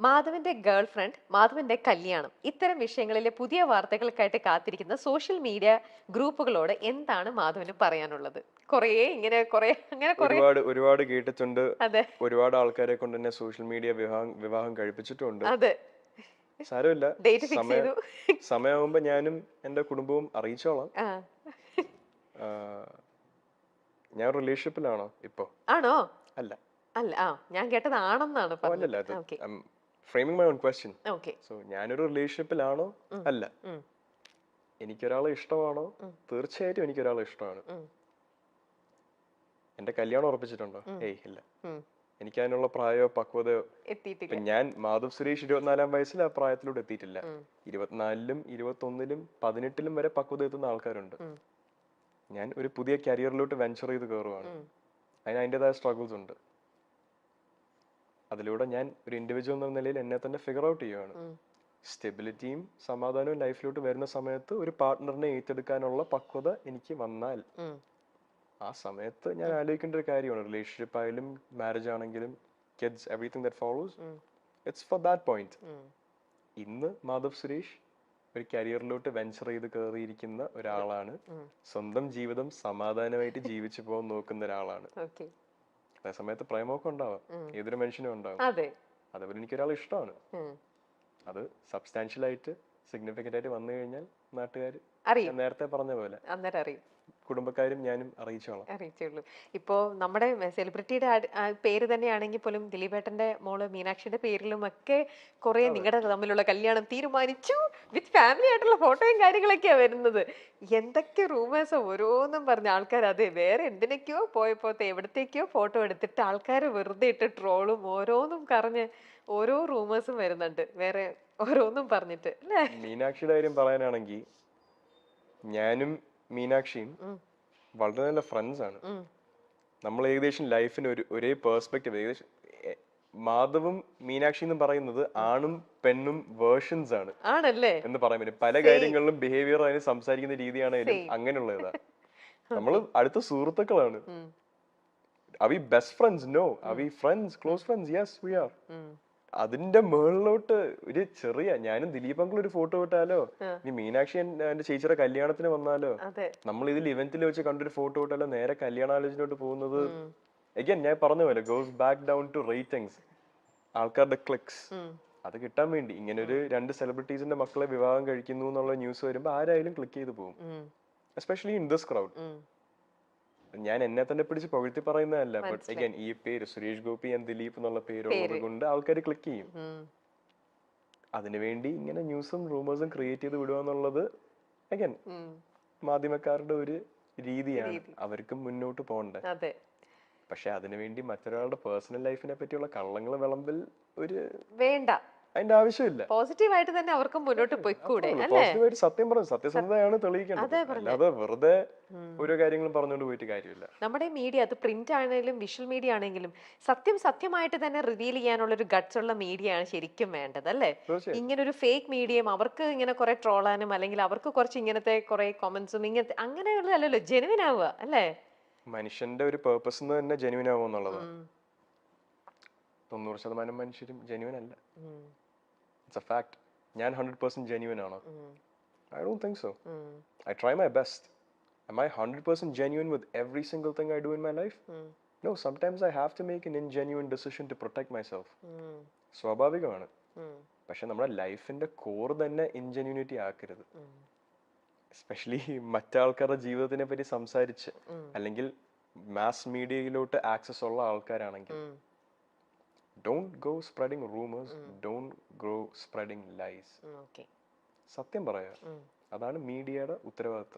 മാധവന്റെ girl friend, മാധവന്റെ കല്യാണം, ഇത്തരം വിഷയങ്ങളിലെ പുതിയ വാർത്തകൾക്കായിട്ട് കാത്തിരിക്കുന്ന സോഷ്യൽ മീഡിയ ഗ്രൂപ്പുകളോട് എന്താണ് മാധവന് പറയാനുള്ളത്? കുറേ ഇങ്ങനെ കുറേ അങ്ങനെ കുറേ. ഒരുപാട് കേട്ടിട്ടുണ്ട്. അതെ ഒരുപാട് ആൾക്കാരെ കൊണ്ട് തന്നെ സോഷ്യൽ മീഡിയ വിവാഹം കഴിപ്പിച്ചിട്ടുണ്ട്. അതെ, സാരമില്ല, ഡേറ്റ് ഫിക്സ് സമയ ചെയ്തു. സമയമാകുമ്പോ ഞാനും എന്റെ കുടുംബവും അറിയിച്ചോളാം. ആ, ആഹ് ഞാൻ റിലേഷൻഷിപ്പിലാണോ ഇപ്പോ? ആണോ? അല്ല. അല്ല, ഞാൻ കേട്ടത് ആണെന്നാണ് പറഞ്ഞത്. അല്ലല്ല, അത് okay framing my own question. Okay. So ഞാനൊരു റിലേഷൻഷിപ്പിലാണോ? അല്ല. എനിക്കൊരാളെ ഇഷ്ടമാണോ? തീർച്ചയായിട്ടും എനിക്കൊരാളെ ഇഷ്ടമാണ്. എന്റെ കല്യാണം ഉറപ്പിച്ചിട്ടുണ്ടോ? ഏയ് ഇല്ല. എനിക്ക് അതിനുള്ള പ്രായമോ പക്വതയോ എത്തിയിട്ടില്ല. ഞാൻ മാധവ് സുരേഷ് 24-ാം വയസ്സിൽ ആ പ്രായത്തിലൂടെ എത്തിയിട്ടില്ല. 24-ലും 21-ലും 18-ലും വരെ പക്വത എത്തുന്ന ആൾക്കാരുണ്ട്. ഞാൻ ഒരു പുതിയ കരിയറിലോട്ട് വെഞ്ചർ ചെയ്ത് കയറുവാണ്. അതിന് അതിൻ്റെതായ സ്ട്രഗിൾസ് ഉണ്ട്. അതിലൂടെ ഞാൻ ഒരു ഇൻഡിവിജ്വൽ എന്ന നിലയിൽ എന്നെ തന്നെ ഫിഗർ ഔട്ട് ചെയ്യുകയാണ്. സ്റ്റെബിലിറ്റിയും സമാധാനവും ലൈഫിലോട്ട് വരുന്ന സമയത്ത് ഒരു പാർട്ട്ണറിനെ ഏറ്റെടുക്കാനുള്ള പക്വത എനിക്ക് വന്നാൽ ആ സമയത്ത് ഞാൻ ആലോചിക്കേണ്ട ഒരു കാര്യമാണ്. റിലേഷൻഷിപ്പ് ആയാലും മാരേജ് ആണെങ്കിലും kids everything that follows, it's for that point. ഇന്ന് മാധവ് സുരേഷ് ഒരു കരിയറിലോട്ട് വെഞ്ചർ ചെയ്ത് കയറിയിരിക്കുന്ന ഒരാളാണ്. സ്വന്തം ജീവിതം സമാധാനമായിട്ട് ജീവിച്ചു പോകാൻ നോക്കുന്ന ഒരാളാണ്. അതേ സമയത്ത് പ്രേമമൊക്കെ ഉണ്ടാവാം, ഏതൊരു മനുഷ്യനും ഉണ്ടാവും. അതേപോലെ എനിക്കൊരാൾ ഇഷ്ടമാണ്. അത് സബ്സ്റ്റാൻഷ്യൽ ആയിട്ട് സിഗ്നിഫിക്കന്റ് ആയിട്ട് വന്നു കഴിഞ്ഞാൽ നാട്ടുകാർ നേരത്തെ പറഞ്ഞ പോലെ കുടുംബക്കാരും ഞാനും അറിയിച്ചുള്ളൂ. ഇപ്പോ നമ്മുടെ സെലിബ്രിറ്റിയുടെ പേര് തന്നെയാണെങ്കിൽ പോലും ദിലീപേട്ടന്റെ മോള് മീനാക്ഷിയുടെ പേരിലും ഒക്കെ കുറെ നിങ്ങളുടെ തമ്മിലുള്ള കല്യാണം തീരുമാനിച്ചു വിത്ത് ഫാമിലി ആയിട്ടുള്ള ഫോട്ടോയും കാര്യങ്ങളൊക്കെയാ വരുന്നത്. എന്തൊക്കെ റൂമേഴ്സ് ഓരോന്നും പറഞ്ഞ ആൾക്കാർ, അതെ വേറെ എന്തിനൊക്കെയോ പോയപ്പോത്തെ എവിടത്തേക്കോ ഫോട്ടോ എടുത്തിട്ട് ആൾക്കാർ വെറുതെ ഇട്ട് ട്രോളും ഓരോന്നും പറഞ്ഞ് ഓരോ റൂമേഴ്സും വരുന്നുണ്ട്, വേറെ ഓരോന്നും പറഞ്ഞിട്ട് അല്ലേ? മീനാക്ഷിയുടെ കാര്യം പറയാനാണെങ്കിൽ ഞാനും മീനാക്ഷിയും വളരെ നല്ല ഫ്രണ്ട്സ് ആണ്. നമ്മൾ ഏകദേശം ലൈഫിന് ഒരേ പേഴ്സ്പെക്റ്റീവ്, ഏകദേശം മാധവും മീനാക്ഷി എന്ന് പറയുന്നത് ആണും പെണ്ണും വേർഷൻസ് ആണ് എന്ന് പറയാൻ പറ്റും. പല കാര്യങ്ങളിലും ബിഹേവിയർ അതിന് സംസാരിക്കുന്ന രീതിയാണെങ്കിലും അങ്ങനെയുള്ളതാ. നമ്മൾ അടുത്ത സുഹൃത്തുക്കളാണ്. Are we best friends? No. Are we friends? Close friends? Yes, we are. അതിന്റെ മുകളിലോട്ട് ഒരു ചെറിയ ഞാനും ദിലീപ് അങ്കിൾ ഒരു ഫോട്ടോ ഇട്ടാലോ, ഇനി മീനാക്ഷി എന്റെ ചേച്ചിയുടെ കല്യാണത്തിന് വന്നാലോ, നമ്മൾ ഇതിൽ ഇവന്റിൽ വെച്ച് കണ്ടൊരു ഫോട്ടോ ഇട്ടാലോ, നേരെ കല്യാണാലോചനയോട്ട് പോകുന്നത് അഗൈൻ ഞാൻ പറഞ്ഞ പോലെ goes back down to ratings, ആൾക്കാരുടെ ക്ലിക്സ്. അത് കിട്ടാൻ വേണ്ടി ഇങ്ങനെ ഒരു 2 സെലിബ്രിറ്റീസിന്റെ മക്കളെ വിവാഹം കഴിക്കുന്നു എന്നുള്ള ന്യൂസ് വരുമ്പോ ആരായാലും ക്ലിക്ക് ചെയ്ത് പോകും, എസ്പെഷ്യലി ഇൻ ദിസ് ക്രൗഡ്. ഞാൻ എന്നെ തന്നെ പിടിച്ച് പകുതി പറയുന്നതല്ല, ബട്ട് അഗൈൻ ഈ പേര് സുരേഷ് ഗോപി ആൻഡ് ദിലീപ് എന്നുള്ള പേരുള്ളത് കൊണ്ട് ആൾക്കാർ ക്ലിക്ക് ചെയ്യും. അതിനുവേണ്ടി ഇങ്ങനെ ന്യൂസും റൂമേഴ്സും ക്രിയേറ്റ് ചെയ്ത് വിടുക എന്നുള്ളത് അഗൈൻ മാധ്യമക്കാരുടെ ഒരു രീതിയാണ്. അവർക്കും മുന്നോട്ട് പോകണ്ടേ. പക്ഷെ അതിനുവേണ്ടി മറ്റൊരാളുടെ പേഴ്സണൽ ലൈഫിനെ പറ്റിയുള്ള കള്ളങ്ങൾ വിളമ്പിൽ ഒരു വേണ്ട, അതിന്റെ ആവശ്യമില്ല. പോസിറ്റീവായിട്ട് തന്നെ അവർക്ക് മുന്നോട്ട് പോയിക്കൂടെ? പോസിറ്റീവായിട്ട് സത്യം പറഞ്ഞു, സത്യസന്ധതയാണ് തെളിയിക്കേണ്ടത്, അല്ലാതെ വെറുതെ ഓരോ കാര്യങ്ങളും പറഞ്ഞുകൊണ്ട് പോയിട്ട് കാര്യമില്ല. നമ്മുടെ മീഡിയ, അത് പ്രിന്റ് ആണെങ്കിലും വിഷ്വൽ മീഡിയ ആണെങ്കിലും സത്യമായിട്ട് തന്നെ റിവീൽ ചെയ്യാനുള്ള ഒരു ഗട്ട്സ് ഉള്ള മീഡിയ ആണ് ശരിക്കും വേണ്ടത്, അല്ലേ? ഇങ്ങനെ ഒരു ഫേക്ക് മീഡിയം അവർക്ക് ഇങ്ങനെ കുറെ ട്രോളാനും അല്ലെങ്കിൽ അവർക്ക് കുറച്ച് ഇങ്ങനത്തെ കുറെ കൊമന്റ്സും ഇങ്ങനത്തെ അങ്ങനെയുള്ളതല്ലോ, ജെനുവിൻ ആവുക, അല്ലേ? മനുഷ്യന്റെ ഒരു പേർപ്പസ് തന്നെ ജെനുവിൻ ആവുക എന്നുള്ളതാണ്. 90% മനുഷ്യരും ജെനുവിൻ അല്ല. It's a fact. ഞാൻ 100% genuine ആണോ? I don't think so. I try my best. Am I 100% genuine with every single thing I do in my life? No, sometimes I have to make an ingenuine decision to protect myself. സ്വാഭാവികമാണ്. പക്ഷെ നമ്മുടെ ലൈഫിന്റെ core തന്നെ ഇൻജെന്യൂനിറ്റി ആക്കരുത്. Especially മറ്റാൾക്കാരുടെ ജീവിതത്തിനെ പറ്റി സംസാരിച്ച് അല്ലെങ്കിൽ മാസ് മീഡിയയിലോട്ട് ആക്സസ് ഉള്ള ആൾക്കാരാണെങ്കിൽ don't go spreading rumors, don't go spreading lies. സത്യം പറയാ, അതാണ് മീഡിയയുടെ ഉത്തരവാദിത്വം.